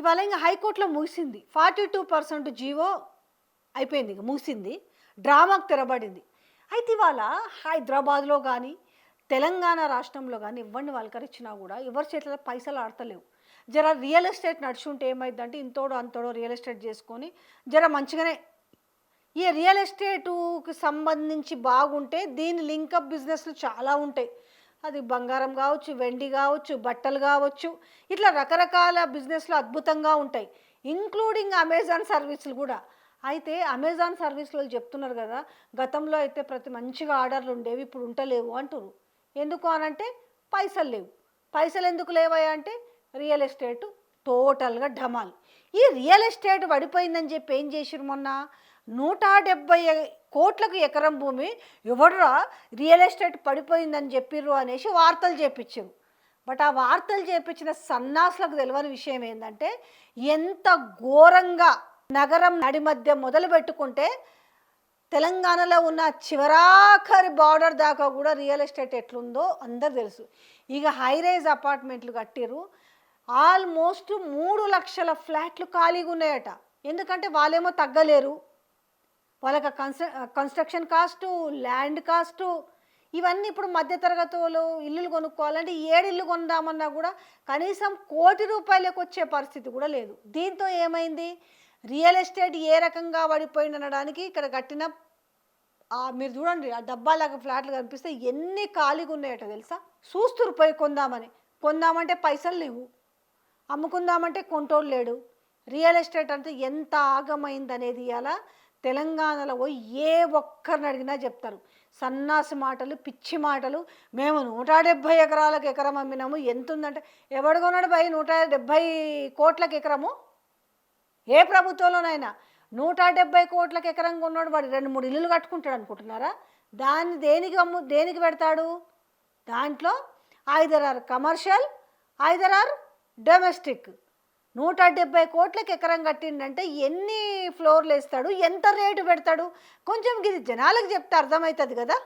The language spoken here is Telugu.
ఇవాళ ఇంక హైకోర్టులో ముగిసింది. 42% జీవో అయిపోయింది, ఇక ముగిసింది. డ్రామాకు తెరబడింది. అయితే ఇవాళ హైదరాబాద్లో కానీ తెలంగాణ రాష్ట్రంలో కానీ ఎవరిని వలకరించినా కూడా ఎవరి చేతిలో పైసలు ఆడతలేవు. జర రియల్ ఎస్టేట్ నడుచుంటే ఏమైందంటే ఇంతోడో అంతోడో రియల్ ఎస్టేట్ చేసుకొని జర మంచిగానే ఈ రియల్ ఎస్టేటుకి సంబంధించి బాగుంటే దీని లింకప్ బిజినెస్లు చాలా ఉంటాయి. అది బంగారం కావచ్చు, వెండి కావచ్చు, బట్టలు కావచ్చు, ఇట్లా రకరకాల బిజినెస్లు అద్భుతంగా ఉంటాయి, ఇంక్లూడింగ్ అమెజాన్ సర్వీసులు కూడా. అయితే అమెజాన్ సర్వీసులు చెప్తున్నారు కదా, గతంలో అయితే ప్రతి మంచిగా ఆర్డర్లు ఉండేవి, ఇప్పుడు ఉంటలేవు అంటున్నారు. ఎందుకు అనంటే పైసలు లేవు. పైసలు ఎందుకు లేవా అంటే రియల్ ఎస్టేట్ టోటల్గా డమాల్. ఈ రియల్ ఎస్టేట్ పడిపోయిందని చెప్పి ఏం చేసిరు మొన్న 170 కోట్లకు ఎకరం భూమి ఎవడురా రియల్ ఎస్టేట్ పడిపోయిందని చెప్పిర్రు అనేసి వార్తలు చేపించారు. బట్ ఆ వార్తలు చేపించిన సన్నాసులకు తెలియని విషయం ఏంటంటే ఎంత ఘోరంగా నగరం నడి మధ్య మొదలు పెట్టుకుంటే తెలంగాణలో ఉన్న చివరాఖరి బార్డర్ దాకా కూడా రియల్ ఎస్టేట్ ఎట్లుందో అందరు తెలుసు. ఇక హైరైజ్ అపార్ట్మెంట్లు కట్టిరు. ఆల్మోస్ట్ 3 లక్షల ఫ్లాట్లు ఖాళీగా ఉన్నాయట. ఎందుకంటే వాళ్ళేమో తగ్గలేరు, వాళ్ళకి కన్స్ట్రక్షన్ కాస్టు, ల్యాండ్ కాస్టు ఇవన్నీ. ఇప్పుడు మధ్యతరగతి వాళ్ళు ఇల్లులు కొనుక్కోవాలంటే 7 ఇల్లు కొందామన్నా కూడా కనీసం ₹1,00,00,000 వచ్చే పరిస్థితి కూడా లేదు. దీంతో ఏమైంది, రియల్ ఎస్టేట్ ఏ రకంగా పడిపోయింది అనడానికి ఇక్కడ కట్టిన మీరు చూడండి, ఆ డబ్బాలాగా ఫ్లాట్లు కనిపిస్తే ఎన్ని ఖాళీగా ఉన్నాయట తెలుసా. చూస్తురు పోయి కొందామంటే పైసలు లేవు, అమ్ముకుందామంటే కొంటోళ్ళు లేడు. రియల్ ఎస్టేట్ అంటే ఎంత ఆగమైంది అనేది ఇలా తెలంగాణలో ఏ ఒక్కరిని అడిగినా చెప్తారు. సన్నాసి మాటలు, పిచ్చి మాటలు. మేము 170 ఎకరాలకు ఎకరం అమ్మినాము, ఎంత ఉందంటే ఎవడు కొన్నాడు భయ్ 170 కోట్లకు ఎకరము? ఏ ప్రభుత్వంలోనైనా 170 కోట్లకు ఎకరం కొన్నాడు వాడు 2-3 ఇల్లులు కట్టుకుంటాడు అనుకుంటున్నారా? దాన్ని దేనికి పెడతాడు? దాంట్లో ఐదర్ కమర్షియల్, ఐదర్ డొమెస్టిక్. 170 కోట్లకు ఎకరం కట్టిండంటే ఎన్ని ఫ్లోర్లు వేస్తాడు, ఎంత రేటు పెడతాడు? కొంచెం ఇది జనాలకు చెప్తే అర్థమవుతుంది కదా.